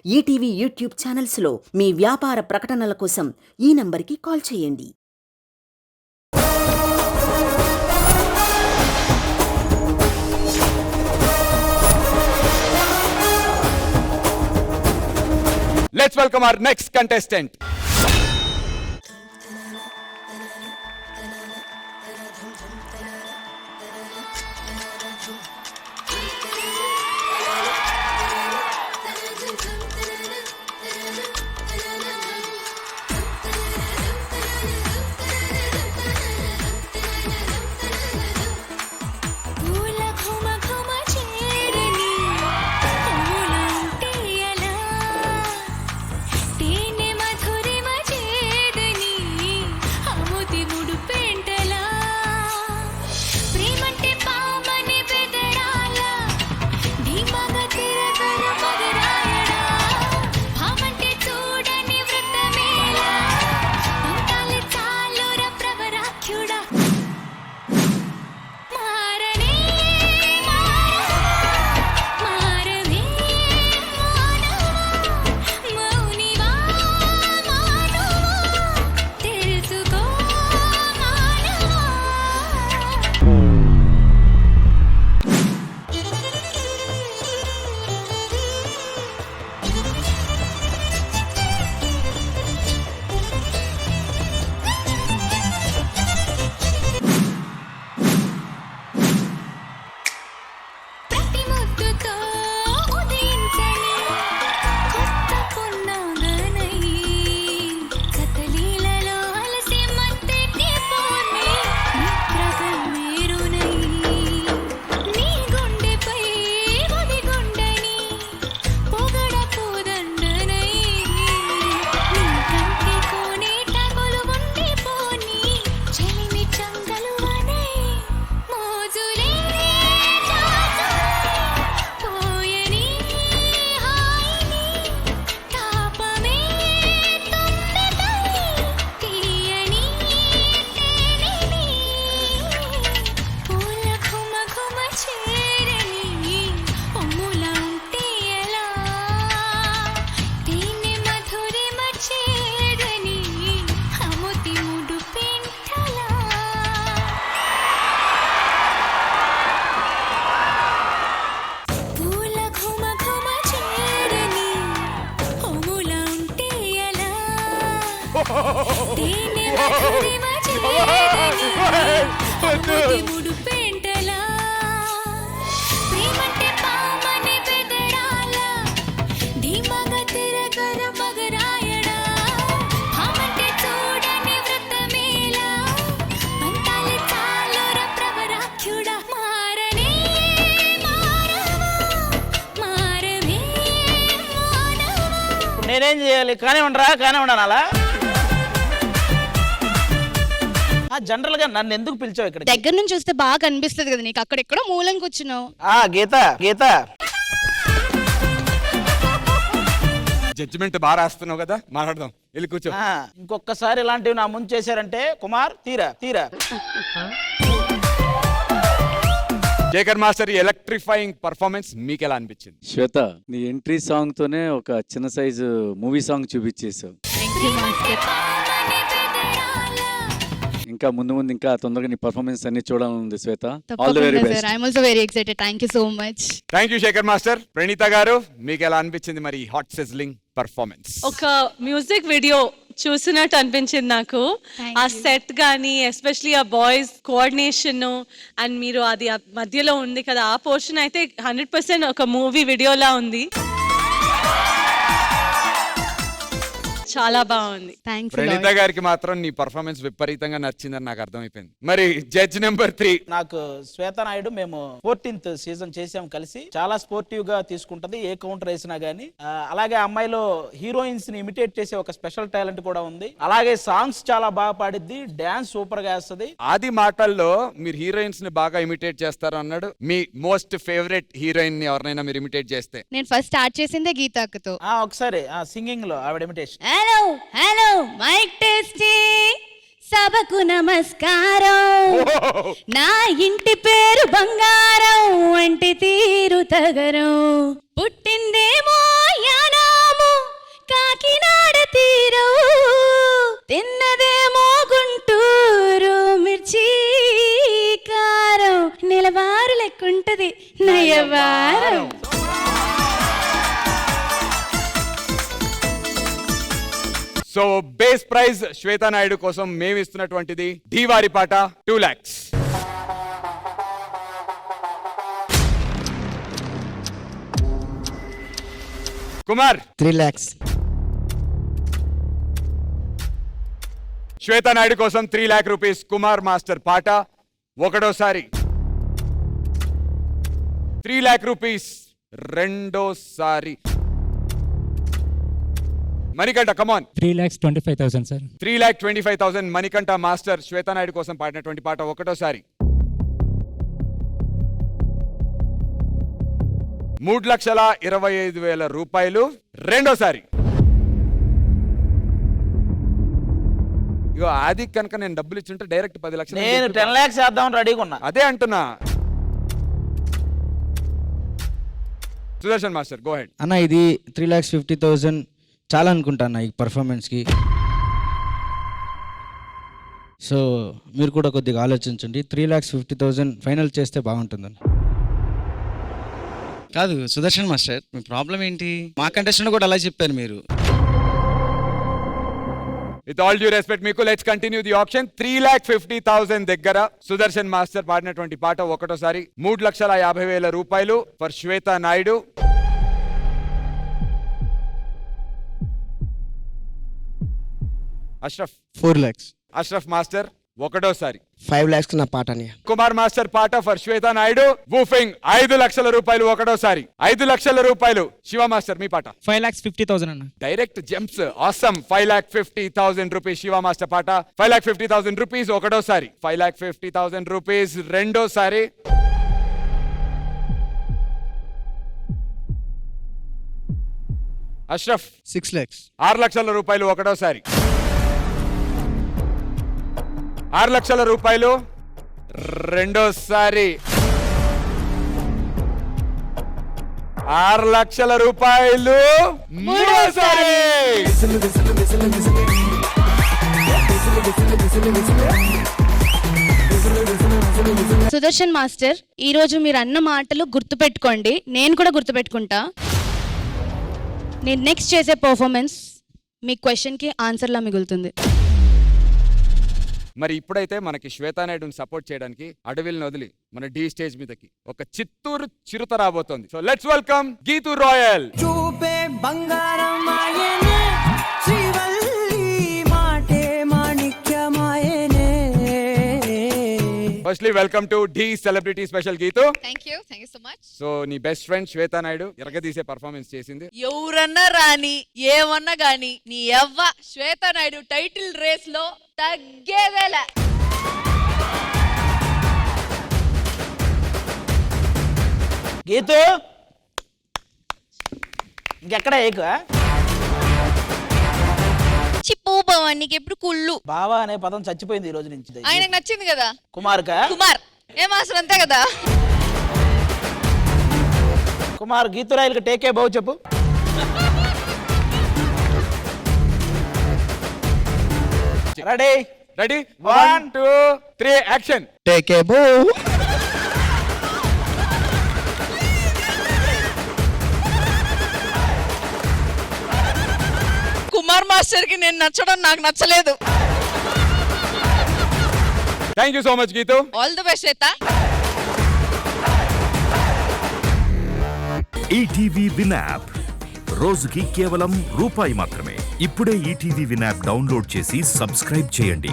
ETV YouTube ఛానల్స్లో మీ వ్యాపార ప్రకటనల కోసం ఈ నంబర్కి కాల్ చేయండి. Let's welcome our next contestant. నేనేం చేయాలి? కానివ్వండి అలా. జనరల్ గా నన్ను ఎందుకు పిలిచావు ఇక్కడ? దగ్గర నుంచి చూస్తే బాగా కనిపిస్తుంది కదా నీకు, అక్కడెక్కడో మూలం కూర్చున్నావు. గీత జడ్జిమెంట్ బాగా రాస్తున్నావు కదా, మాట్లాడదాం. వెళ్ళి కూర్చో. ఇంకొకసారి ఇలాంటివి నా ముందు చేశారంటే కుమార్ తీరా. శేఖర్ మాస్టర్ ఎలక్ట్రిఫైయింగ్ పర్ఫార్మెన్స్ మీకు ఎలా అనిపించింది? శ్వేత, నీ ఎంట్రీ సాంగ్ తోనే ఒక చిన్న సైజు మూవీ సాంగ్ చూపించేసావు. ఇంకా ముందు ఇంకా తొందరగా నీ పర్ఫార్మెన్స్ అన్ని చూడాలనుంది Shweta. All the very best. I am also very excited. Thank you so much. Thank you Shekhar master. Praneetha garu, మీకు ఎలా అనిపించింది మరి హాట్ సిజ్లింగ్ పర్ఫార్మెన్స్? ఒక మ్యూజిక్ వీడియో చూసినట్టు అనిపించింది నాకు. ఆ సెట్ గానీ, ఎస్పెషలీ ఆ బాయ్స్ కోఆర్డినేషన్ అండ్ మీరు అది మధ్యలో ఉంది కదా, ఆ పోర్షన్ అయితే 100% ఒక మూవీ వీడియోలా ఉంది. చాలా బాగుంది. ప్రణీత గారికి మాత్రం నీ పర్ఫార్మెన్స్ విపరీతంగా నచ్చిందని నాకు అర్థమైపోయింది. మరి జడ్జ్ నెంబర్ 3 నాకు శ్వేత నాయుడు. మేము 14th సీజన్ చేసాం కలిసి. చాలా స్పోర్టివ్ గా తీసుకుంటది, ఏ కౌంటర్ వేసినా గానీ. అలాగే అమ్మాయిలో హీరోయిన్స్ ని ఇమిటేట్ చేసే ఒక స్పెషల్ టాలెంట్ కూడా ఉంది. అలాగే సాంగ్స్ చాలా బాగా పాడిద్ది, డాన్స్ సూపర్ గా వేస్తుంది. ఆది మాటల్లో మీరు హీరోయిన్స్ ని బాగా ఇమిటేట్ చేస్తారు అన్నాడు. మీ మోస్ట్ ఫేవరెట్ హీరోయిన్ ని ఎవరైనా మీరు ఇమిటేట్ చేస్తే? నేను ఫస్ట్ స్టార్ట్ చేసిందే గీతాకతో. ఒకసారి సింగింగ్ లో ఆవిడ ఇమిటేషన్. హలో మైక్ టెస్టింగ్, సభకు నమస్కారం. నా ఇంటి పేరు బంగారం, అంటే తీరు తగరం. పుట్టిందేమో యానాం వారం. So base prize Shweta Naidu కోసం మేము ఇస్తున్నటువంటిది ఢీవారి పాట 2 lakhs. కుమార్ 3 lakhs. శ్వేతా నాయుడు కోసం 3 lakh rupees. కుమార్ మాస్టర్ పాట ఒకటోసారి. 3 lakh rupees రెండోసారి. మణికంఠ కమాన్. 3,25,000 సార్. 3,25,000 మణికంఠ మాస్టర్ శ్వేతా నాయుడు కోసం పాడినటువంటి పాట ఒకటోసారి. 3,25,000 రూపాయలు రెండోసారి. ఇగో ఆది కనుక నేను డబ్బులు ఇచ్చుంటే డైరెక్ట్ 10 లక్షలు నేను 10 lakhs చేద్దాం రెడీగా ఉన్నా. అదే అంటున్నా. Sudarshan master go head. అన్న ఇది 3,50,000 చాలా అనుకుంటా అన్న ఈ పర్ఫార్మెన్స్కి. సో మీరు కూడా కొద్దిగా ఆలోచించండి. 3,50,000 ఫైనల్ చేస్తే బాగుంటుందని. కాదు సుదర్శన్ మాస్టర్, మీ ప్రాబ్లం ఏంటి? మా కంటెస్టెంట్ కూడా అలా చెప్పారు మీరు. విత్ ఆల్ డ్యూ రెస్పెక్ట్ మీకు లెట్స్ కంటిన్యూ ది ఆప్షన్. 3,50,000 దగ్గర సుదర్శన్ మాస్టర్ పాడినటువంటి పాట ఒకటోసారి. 3,50,000 రూపాయలు for Shweta Naidu. Ashraf 4 lakhs. Ashraf master ఒకటోసారి. 5 lakhs నా పాట అని. కుమార్ మాస్టర్ పాట ఫర్ శ్వేతా నాయుడు వూఫింగ్ 5 లక్షల రూపాయలు ఒకటోసారి. 5 లక్షల రూపాయలు. శివ మాస్టర్ మీ పాట 5,50,000 అన్న. Direct jumps awesome. 5,50,000 rupees Shiva master పాట. 5,50,000 రూపీస్ ఒకటోసారి. 5,50,000 రూపీస్ రెండోసారి. అష్రఫ్ 6 lakhs. 6 లక్షల రూపాయలు ఒకటోసారి. 6 లక్షల రూపాయలు రెండోసారి. 6 లక్షల రూపాయలు మూడోసారి. సుదర్శన్ మాస్టర్, ఈ రోజు మీరు అన్న మాటలు గుర్తుపెట్టుకోండి, నేను కూడా గుర్తుపెట్టుకుంటా. నేను నెక్స్ట్ చేసే పర్ఫార్మెన్స్ మీ క్వశ్చన్కి ఆన్సర్లా మిగులుతుంది. మరి ఇప్పుడైతే మనకి శ్వేతా నాయుడుని సపోర్ట్ చేయడానికి అడవిల్ని వదిలి మన డి స్టేజ్ మీదకి ఒక చిత్తూరు చిరుత రాబోతోంది. So let's welcome Geethu royal. చూపే బంగారం ఆయనే, శ్రీవల్లి మాటే మాణిక్యమాయనే. Firstly welcome to the celebrity special Geethu. Thank you so much. So నీ బెస్ట్ ఫ్రెండ్ శ్వేతా నాయుడు ఎరగదీసే పర్ఫార్మెన్స్ చేసింది. ఎవరన్నా రాని ఏమన్నా గాని నీ ఎవ్వ శ్వేతా నాయుడు టైటిల్ రేస్ లో తగ్గేదేలే. గీతు ఇంకెక్కడ ఏకు చిప్పు బావా నీకు ఎప్పుడు కుళ్ళు. బావా అనే పదం చచ్చిపోయింది ఈ రోజు నుంచి. ఆయనకు నచ్చింది కదా కుమార్కా? కుమార్ ఏం అవసరం అంతే కదా. కుమార్ గీతు రాయల్కి టేకే బావు చెప్పు. Ready ready 1 2 3 action. Take a బో. కుమార్ మాస్టర్ కి నేను నచ్చడం నాకు నచ్చలేదు. Thank you so much Geethu. All the best Shweta. ETV win app రోజుకి కేవలం రూపాయి మాత్రమే. ఇప్పుడే ఈటీవీ విన్ యాప్ డౌన్లోడ్ చేసి సబ్స్క్రైబ్ చేయండి.